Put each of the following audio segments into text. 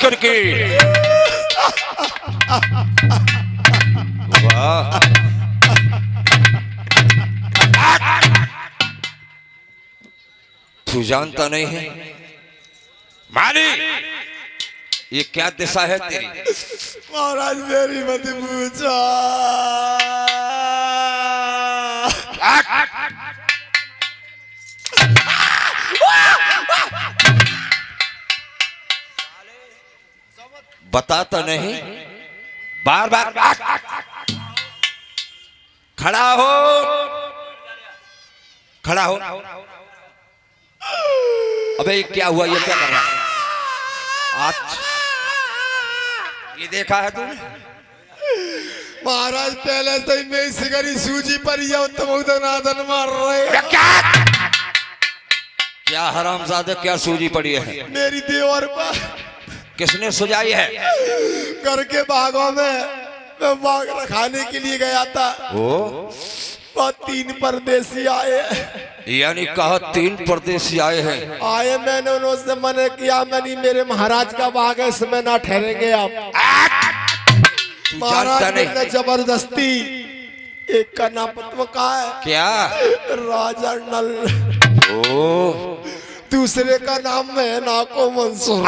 करके। वाह, तू जानता नहीं है माली ये क्या दिशा है तेरी? महाराज मेरी मत पूछो। बताता नहीं, बार बार खड़ा हो, खड़ा हो। अबे ये क्या हुआ, ये क्या कर रहा है? अच्छा ये देखा है तूने? महाराज पहले से ही मेरी सिगरी सूजी पर ही उत्तम नादन मार रहे। क्या हरामजादे, क्या सूजी पड़ी है? मेरी दीवार पर। किसने सुझाई है? घर के बागों में मैं बाग रखाने के लिए गया था। ओ, और 3 परदेसी आए। यानी कहा 3 परदेसी आए हैं। आए, मैंने उनसे मना किया, मैंने मेरे महाराज का बाग है, इसमें ना ठहरेंगे आप। महाराज ने जबरदस्ती, एक का नाम पता का है क्या? राजा नल। ओ, दूसरे का नाम मैना को मंसूर।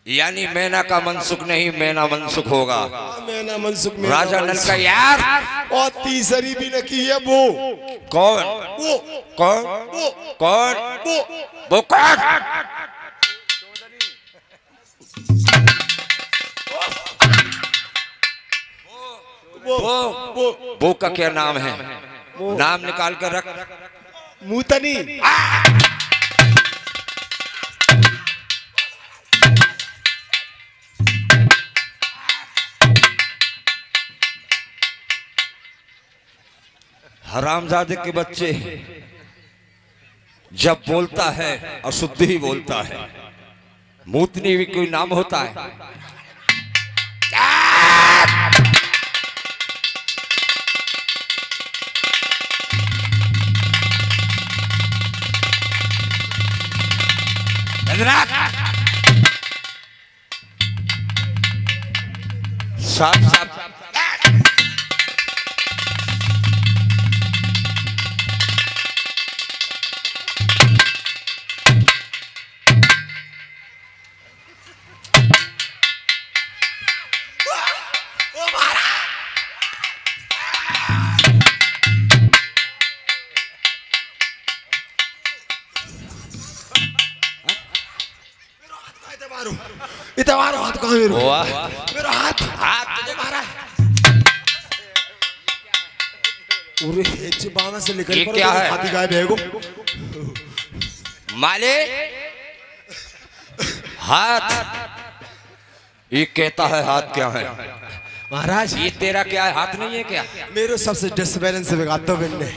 यानी मैना का मनसुख नहीं, मैना मनसुख होगा। मैना मनसुख राजा नल का यार। और तीसरी भी न की है वो। कौन? वो कौन? वो कौन? वो कौन? वो का क्या नाम है? नाम निकाल कर रख। मुतनी। हरामजादे के बच्चे जब बोलता है अशुद्ध ही बोलता है। मूतनी भी कोई नाम होता है? साफ साफ इतवारो हाथ कहाँ है? मेरा हाथ हाथ मारा। अरे जुबान से निकल ये क्या है? हाथी गायब है। माले हाथ, ये कहता है हाथ क्या है? महाराज ये तेरा क्या है? हाथ नहीं है क्या? मेरे सबसे डिसबैलेंस बिगाड़ दो बिन्ने।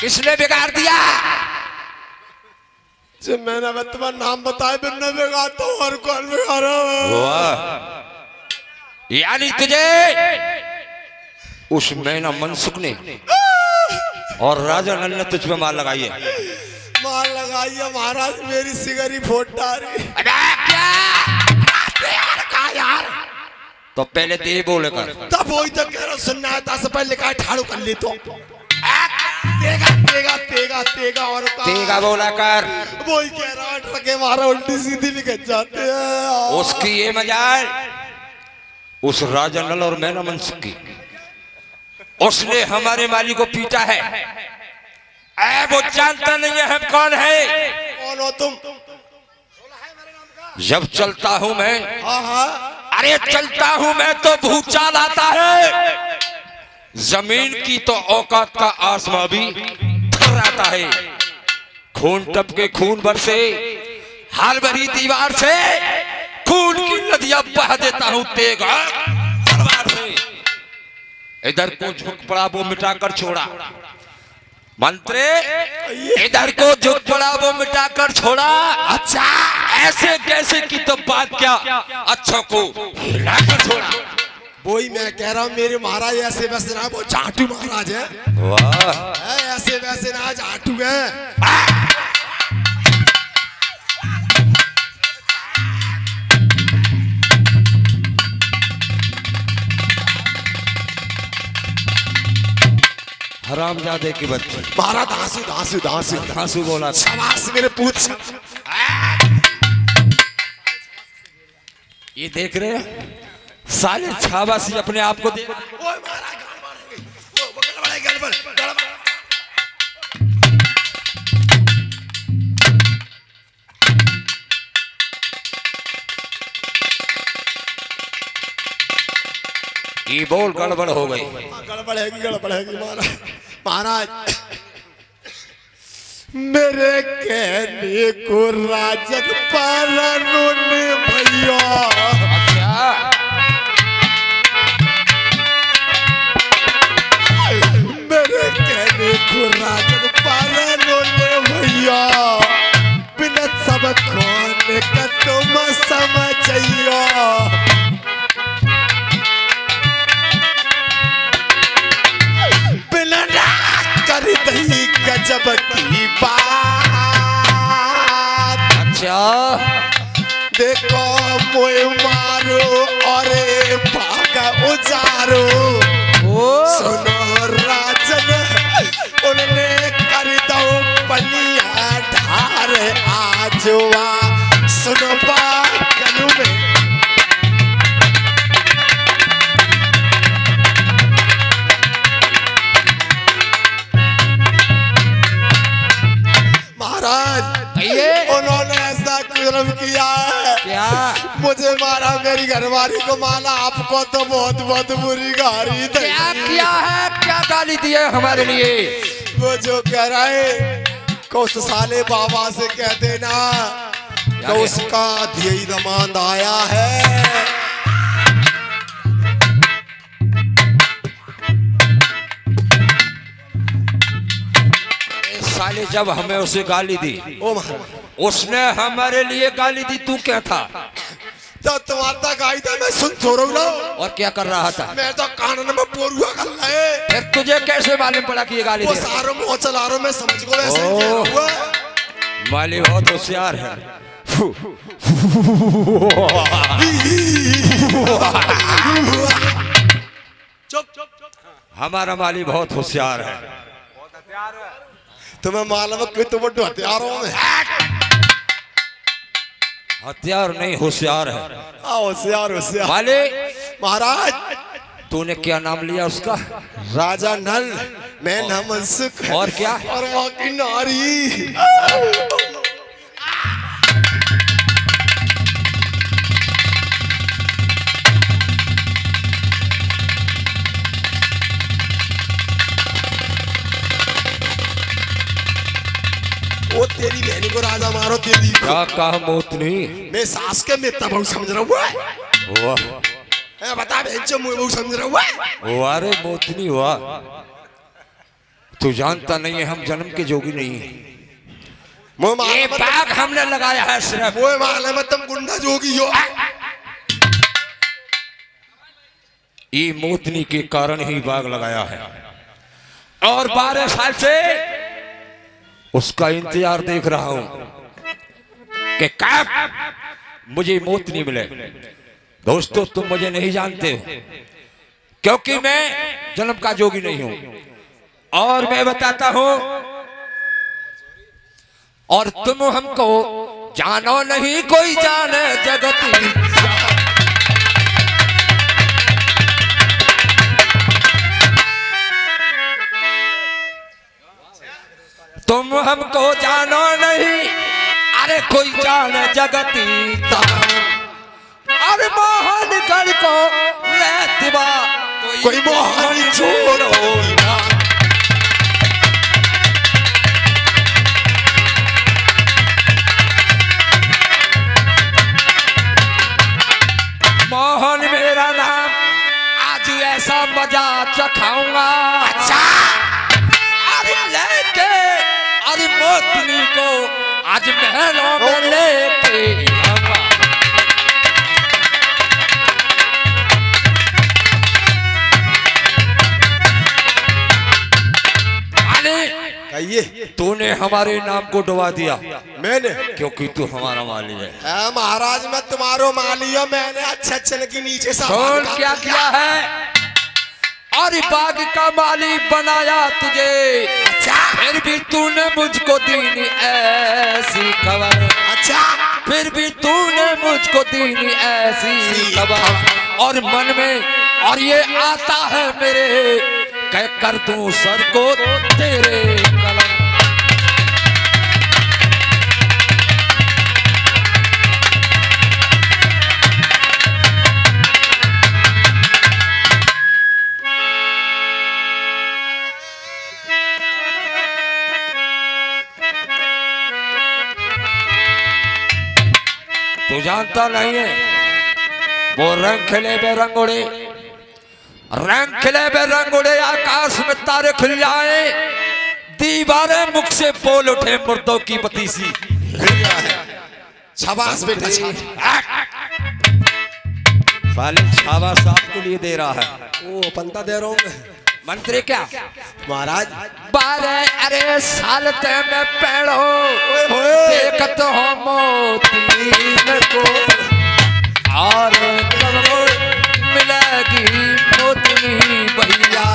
किसने बिगाड़ दिया? जो मैंने तुम्हारा नाम बताया बिन्ने बिगाड़ दो। और कौन बिगाड़ा? यानी तुझे उस मैना मनसुख ने और राजा नल ने तुझ पे मार लगाई है। मार लगाई है महाराज, मेरी सिगरी फोड़ डाली। यार तो पहले ते बोले कर। तब वही तो कह रहा, सुनना था से पहले कहा ठाड़ू कर ले। तो तेगा तेगा तेगा तेगा और तेगा बोला कर। वही कह रहा, ट्रके मारा उल्टी सीधी निकल जाते हैं। उसकी ये मजाल उस राजा नल और मैना मनसुख की, उसने हमारे माली को पीटा है। वो जानता नहीं है हम कौन है। कौन हो तुम? जब चलता हूं मैं, हाँ हाँ, अरे चलता हूं मैं तो भूचाल आता है। जमीन की तो औकात का आसमां भी थर्राता है। खून टपके खून बरसे, हाल भरी दीवार से खून की नदियां बहा देता हूं तेगा तलवार से। इधर को झुक पड़ा वो मिटाकर छोड़ा। मंत्री इधर को झुक पड़ा वो मिटाकर छोड़ा। अच्छा ऐसे कैसे की तो बात क्या, अच्छा को हिलाकर छोड़ा। वही मैं कह रहा हूँ, मेरे महाराज ऐसे वैसे ना, वो जाटू महाराज है। वाह, ऐसे वैसे ना, जाटू है। हरामजादे की बच्ची। महाराज धांसू धांसू धांसू धांसू बोला था। शाबाश मेरे पूछ। ये देख रहे हैं साले छाबासी अपने आप को देख। ओए महाराज गड़बड़ है। वो गड़बड़ है, गड़बड़ गड़बड़। ये बोल गड़बड़ हो गई। गड़बड़ है महाराज। महाराज मेरे कहने को राजन पालनों ने भैया क्या मेरे कहने को राजन पालनों ने भैया बिना सब खोने का तुम समझियो कर दही गजब की बात। अच्छा देखो मोए मारो और भागा उजारो। सुनो राजन उन्होंने कर दो पनिया ढार आजवा। सुनो बागलू में उन्होंने ऐसा जुर्म किया है। क्या मुझे मारा, मेरी घरवाली को मारा, आपको तो बहुत बहुत बुरी गाली दी। क्या किया है, क्या गाली दी है हमारे लिए? वो जो कह रहे को उस साले बाबा से कह देना तो उसका ध्येय रमांद आया है। साले जब हमें उसे गाली दी, ओ उसने हमारे लिए गाली दी, तू क्या था? तो तुम्हारा गाई था, मैं सुन छोड़ो ना। और क्या कर रहा था? मैं तो कानन में पोरुआ कर रहा है। फिर तुझे कैसे मालूम पड़ा कि ये गाली वो दे? सारो मुँह चला रहा, मैं समझ को वैसे ही कह रहा हुआ। माली बहुत होशियार है। चुप हमारा माली बहुत होशियार है। तुम्हें मालूम है कि तुम हथियारों में हथियार नहीं, होशियार है। होशियार होशियार। माली महाराज तूने क्या नाम लिया उसका? राजा नल, मैं नाम मनसुख। और क्या? और वहाँ की नारी। वो तेरी बहन को राजा मारो, तेरी को। क्या कहा मोतनी? मैं सास के मैं तब समझ रहा हुआ। बता बहन जो मुझे समझ रहा हुआ। अरे मोतनी हुआ, तू जानता नहीं है हम जन्म के जोगी नहीं है। ये बाग हमने लगाया है सिर्फ। वो मालूम है तुम गुंडा जोगी हो। ये मोतनी के कारण ही बाग लगाया है और 12 साल से उसका इंतजार देख रहा हूं कि कब मुझे मोतनी मिले। दोस्तों तुम मुझे नहीं जानते हो क्योंकि मैं जन्म का जोगी नहीं हूं, और मैं बताता हूं और तुम हमको जानो नहीं, कोई जाने जगती। तुम हमको जानो नहीं, अरे कोई जाने जगती। अरे मोहन गढ़ को रहतिबा कोई मोहन छोड़ो ना। मोहन मेरा नाम, आज ऐसा मजा चखाऊंगा। अच्छा अरे लेके अरे मोतनी को आज महलों में लेके आऊंगा। तूने हमारे नाम को डुबा दिया। मैंने? क्योंकि तू हमारा माली है। महाराज मैं तुम्हारो माली हूं। मैंने अच्छे अच्छे की नीचे से कौन क्या किया है? और बाग का माली बनाया तुझे, अच्छा फिर भी तूने मुझको दीनी ऐसी खबर, अच्छा फिर भी तूने मुझको दीनी ऐसी खबर। और मन में और ये आता है मेरे, कह कर दूं सर को तेरे कलम। तू जानता नहीं है वो रंग खिले बे रंग उड़े, रंग खिले बे रंग उड़े, आकाश में तारे खिल जाए, दीवारें मुख से बोल उठे मुर्दों की बतीसी। शाबाश बेटा साले शाबाश आपके लिए दे रहा है। ओ पंता दे रहा हूँ मैं। मंत्री क्या महाराज 12 अरे साल ते में पेड़ो होए। देखत हो मोती को, और कब मिलेगी मोती भैया।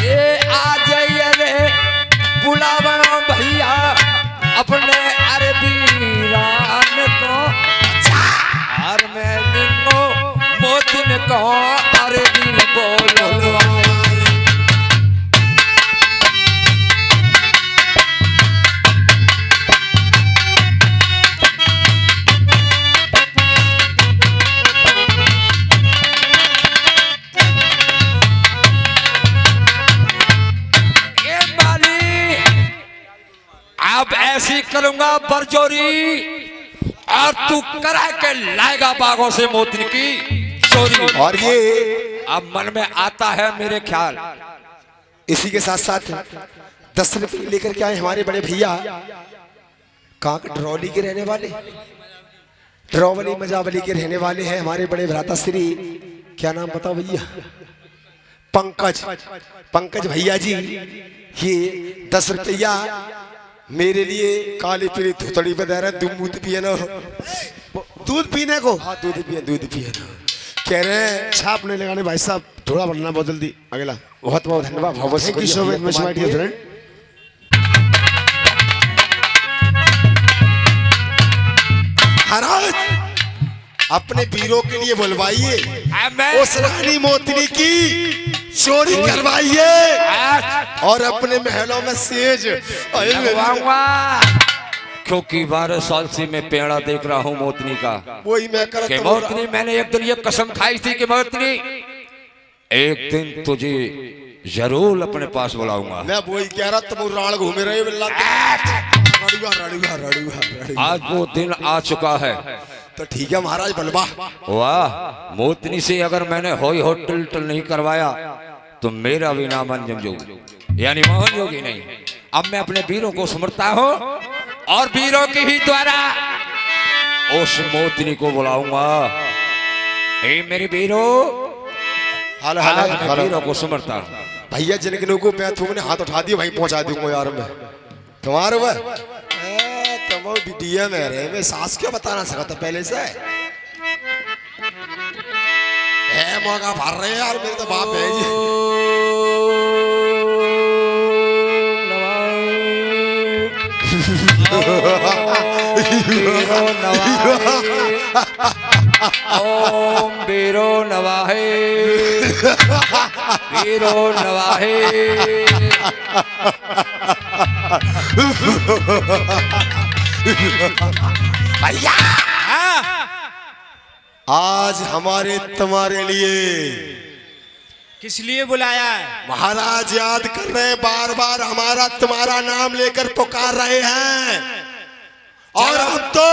ये आ जाइए रे बुलावा भैया अपने अरबी रान को, और मैं लिंगो मोतिन को अरबी बोलो। ये माली अब ऐसी करूंगा बरजोरी, और तू करा के लाएगा बागों से मोती की चोरी। और ये अब मन में आता है मेरे ख्याल, इसी के साथ साथ 10 रुपये लेकर के आए हमारे बड़े भैया, कहाँ के ड्रौली के रहने वाले, ड्रौवली मजावली के रहने वाले हैं हमारे बड़े भ्राता श्री, क्या नाम बताओ भैया, पंकज, पंकज भैया जी। ये 10 रुपया मेरे लिए काली पीली धुतड़ी पे दे रहे हैं, दूध पिए ना, दूध पीने को, हाँ दूध पिए ना, कह रहे हैं छाप नहीं लगाने भाई साहब, थोड़ा बढ़ना बहुत जल्दी अगला। बहुत बहुत धन्यवाद, thank you so much my dear friend. महाराज अपने वीरों के लिए बुलवाइए, उस रानी मोतिनी की चोरी करवाइए, और अपने महलों में सेज लगवाऊंगा, क्योंकि 12 साल से मैं पेड़ा देख रहा हूँ मोतनी का। वही मैं कर कि मोतनी, मैंने एक दिन ये कसम खाई थी कि मोतनी एक दिन तुझे जरूर अपने पास बुलाऊंगा। मैं वही कह रहा, तुम राण घूमे रहे बिल्ला, आज वो दिन आ चुका है। तो ठीक है महाराज बलवा। वाह, मोतनी से अगर मैंने होई हो टिल टिल नहीं करवाया तो मेरा भी नाम अंजम जोगी, यानी मोहन जोगी नहीं। अब मैं अपने वीरों को समझता हूँ, और वीरों के ही द्वारा उस मोतनी को बुलाऊंगा। ए मेरे वीरों, वीरों को समझता हूँ। भैया जिनके लोगों पे तुमने हाथ उठा दिया वहीं पहुंचा दूंगा यार मैं तुम्हारे वह तुम बिटिया में रहे, मैं सास क्या बताना सकता पहले से मौका भर रहे यार, मेरे तो बाप है जी। ओम बीरो नवाहे, बीरो नवाहे। भैया आज हमारे तुम्हारे लिए किस लिए बुलाया है? महाराज याद कर रहे हैं, बार बार हमारा तुम्हारा नाम लेकर पुकार रहे हैं, और हम तो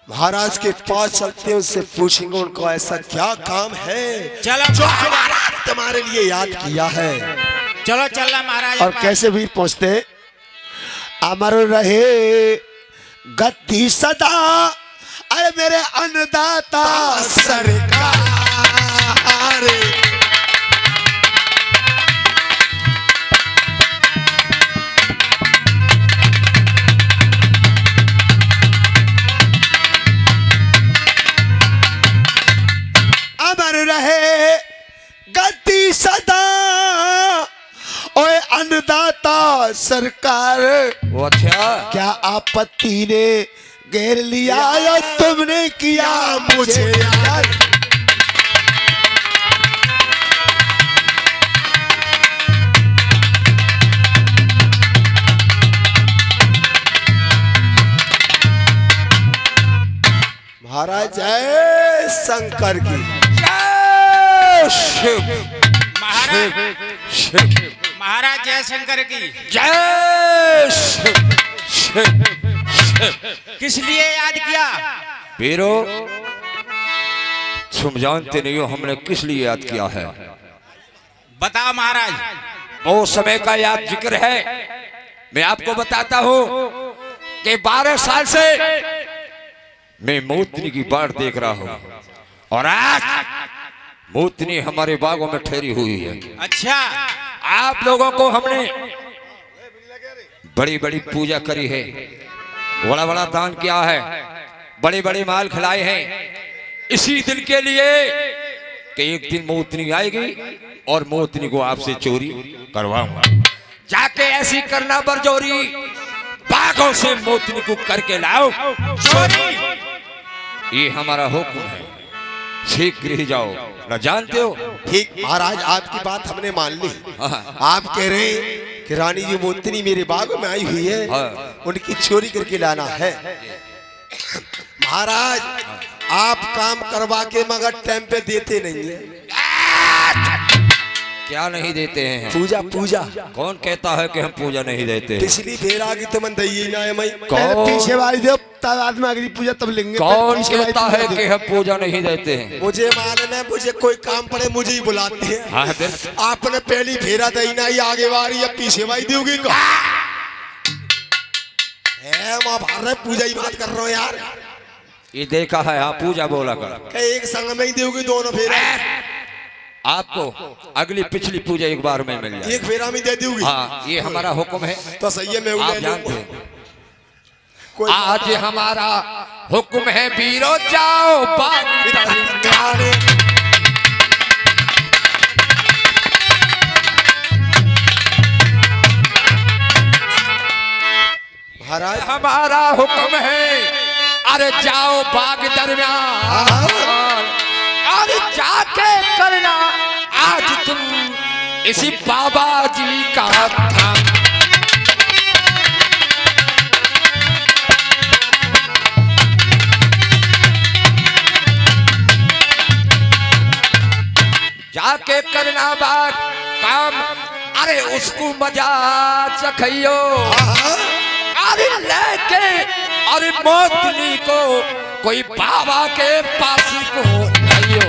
महाराज के पास चलते हैं, उससे पूछेंगे उनको ऐसा क्या काम है चलो जो हमारा तुम्हारे लिए याद किया है। चलो चलना महाराज। और कैसे भी पहुंचते, अमर रहे गद्दी सदा, अरे मेरे अन्नदाता सरकार, सरकार वो अच्छा क्या आपत्ति ने घेर लिया या तुमने किया मुझे यार। महाराज जय शंकर की। जय शिव महाराज शिव महाराज जयशंकर की। जय शिव शिव शिव। किस लिए याद किया? वीरो तुम जानते नहीं हो हमने किस लिए याद किया है। बताओ महाराज। वो समय का याद जिक्र है। मैं आपको बताता हूँ कि 12 साल से मैं मोतनी की बाढ़ देख रहा हूँ और आज मोतनी हमारे बागों में ठहरी हुई है। अच्छा, आप लोगों को हमने बड़ी बड़ी पूजा करी है, बड़ा बड़ा दान किया है, बड़े बड़े माल खिलाए हैं इसी दिन के लिए कि एक दिन मोतनी आएगी और मोतनी को आपसे चोरी करवाऊंगा। जाके ऐसी करना बरजोरी बागों से मोतनी को करके लाओ चोरी। ये हमारा हुक्म है, शीघ्र ही जाओ। न जानते हो? ठीक महाराज आपकी बात हमने मान ली। आप कह रहे हैं कि रानी जी मोतनी मेरे बाग में आई हुई है, उनकी चोरी करके लाना है। महाराज आप काम करवा के मगर टाइम पे देते नहीं है। क्या नहीं देते हैं? पूजा पूजा कौन कहता है कि हम पूजा नहीं देते हैं? पिछली फेर आगे तो मन दई ना है मई कौन? पीछे वाली दे तब आदमी अगली पूजा तब लेंगे। कौन पीछे वाली कहता पूजा है दे। कि हम पूजा नहीं देते हैं? मुझे मालूम है, मुझे कोई काम पड़े मुझे ही बुलाते हैं। हाँ फिर आपने पहली फेरा दई ना ये आगे वाली या पीछे वाली दोगी का है। मां भारत पूजा ही बात कर रहा हूँ यार। ये देखा है, हाँ पूजा बोला कर। एक संग में ही दोगी दोनों फेरा। आपको अगली पिछली पूजा एक बार में मिल जाए। एक फेरा में दे दोगी। हाँ ये हमारा हुक्म है, तो सही है मैं आप ले जानते लूं। हैं। कोई आज हमारा हुक्म है वीरो जाओ बाग प्यारे महाराज हमारा हुक्म है, अरे जाओ बाग दरमियान, अरे जाके करना आज तुम इसी बाबा जी का काम। जाके करना बाग काम, अरे उसको मजा चखियो, अरे लेके अरे मोतनी को कोई बाबा के पास को आइयो।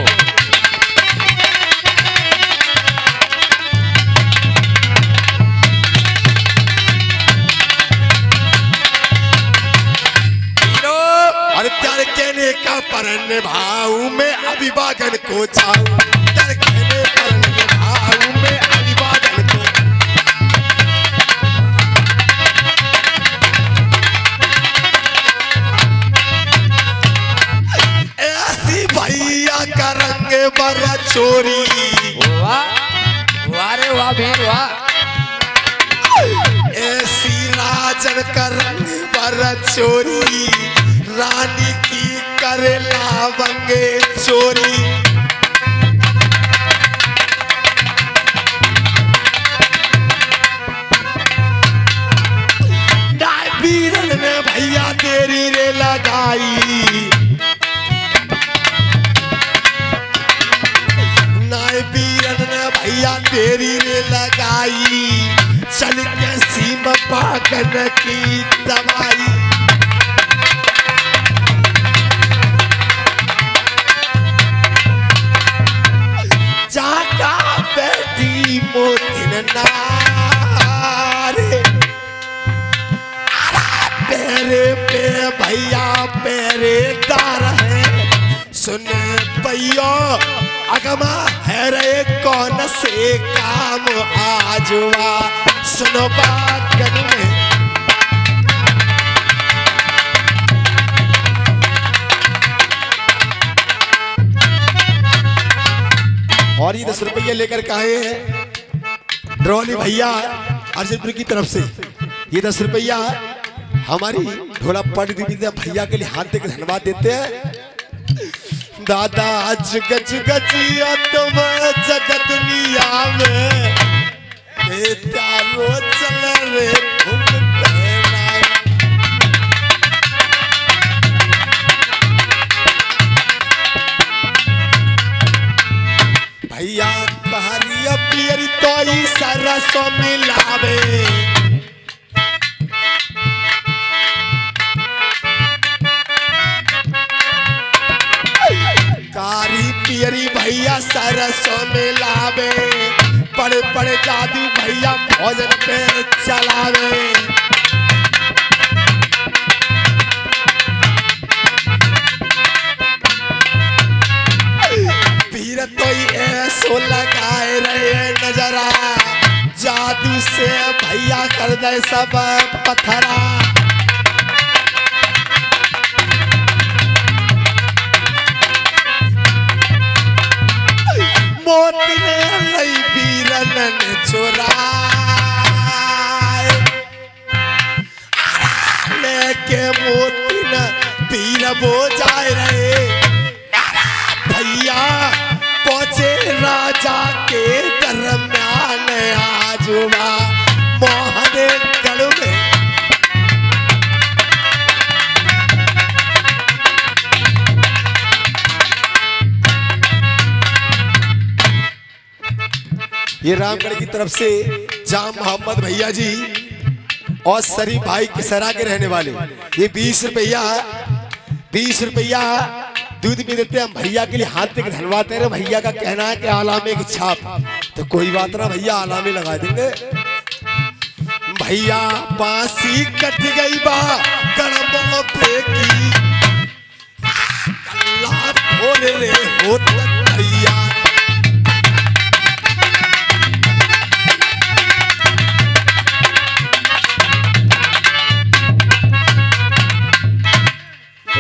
अरे त्यार कहने का परन भाऊ में अभिवादन को चाहूं। त्यार कहने परन भाऊ में अभिवादन को ऐसी भैया का रंग बड़ा चोरी। वाह वाह रे वाह वीर वाह। ऐसी राजन का रंग बड़ा चोरी, रानी की करे लावंगे चोरी। वीरन ने भैया तेरी रे लगाई, नाय वीरन ने भैया तेरी रे लगाई। चल के सीम पागन की दवाई। जागा बेटी मोतिन नारे, पेरे पे भैया पेरेदार है। सुन भैया अगमा है रे कौन से काम आजवा। सुनो बागन में और ये 10 रुपये लेकर के आए हैं ड्रोली भैया। अर्जुनपुर की तरफ से ये 10 रुपया हमारी ढोला पट दीदी भैया के लिए हाथ देकर धन्यवाद देते हैं। दादा जुग जुग जिया तुम जगत दुनिया में तारो चल रे भैया कहानिया पियरी तो ई सरसो मिलावे कारी पियरी भैया सरसों में लावे बड़े बड़े जादू भैया भोजन पे चलावे पीर तो ऐसो लगाए रहे नजरा जादू से भैया कर दे सब पत्थरा मोती ने लई बीरन चुराए लेके मोती न पीर बो जाए रहे भैया पहुंचे राजा के दरम्यान आजुबा मोहन गढ़ में ये रामगढ़ की तरफ से जाम मोहम्मद भैया जी और शरीफ भाई किसरा के रहने वाले ये 20 रुपया दूध में देते हैं भैया के लिए हाथ देकर धन्यवाद दे रहे। भैया का कहना है कि आलामे की छाप तो कोई बात ना भैया आलामे लगा देंगे। भैया बांसी कट गई बा गड़बड़ फेंकी अल्लाह भोले रे होत भैया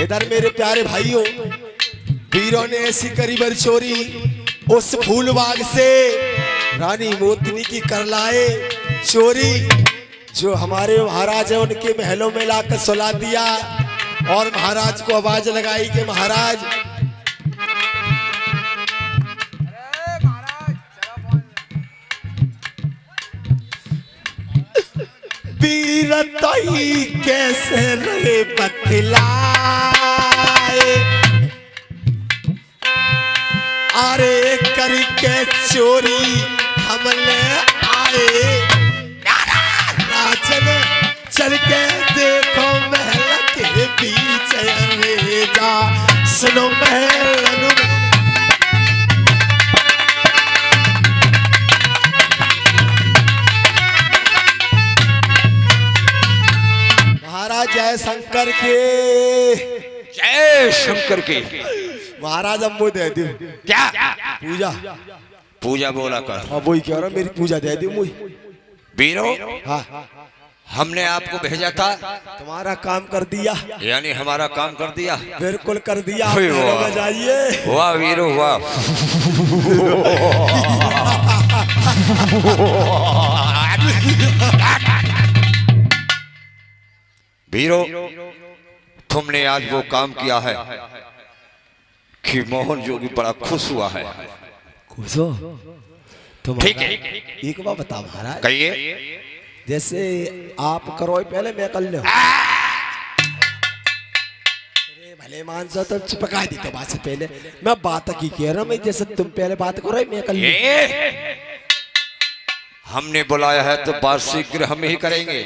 इधर मेरे प्यारे भाइयों वीरों ने ऐसी करी बर चोरी उस फूल बाग से रानी मोतनी की कर लाए चोरी जो हमारे महाराज है उनके महलों में लाकर सुला दिया और महाराज को आवाज लगाई कि महाराज वीरताई कैसे रहे बतलाए अरे करके चोरी हमने आए राजन चल के देखो महल के बीच जा सुनो महल महाराज जय शंकर के जय शंकर के महाराज अब वो दे दो क्या पूजा पूजा बोला कर अब वही कह रहा मेरी पूजा दे दो मुझे वीरो हाँ हमने आपको भेजा था तुम्हारा काम कर दिया यानी हमारा काम कर दिया बिल्कुल कर दिया ओए वाह। बजाइए वाह वीरो वाह वीरो तुमने आज वो काम किया है कि मोहन जोगी बड़ा खुश हुआ है। खुश हो तुम ठीक है एक बात बता महाराज कहिए जैसे आप करो पहले मैं कर लो भले मान सा तो चिपका दी तो बात से पहले मैं बात की कह रहा हूँ मैं जैसे तुम पहले बात करो मैं कर लूं हमने बुलाया है तो बात शीघ्र हम ही करेंगे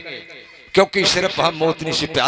क्योंकि सिर्फ हम मोतनी से प्यार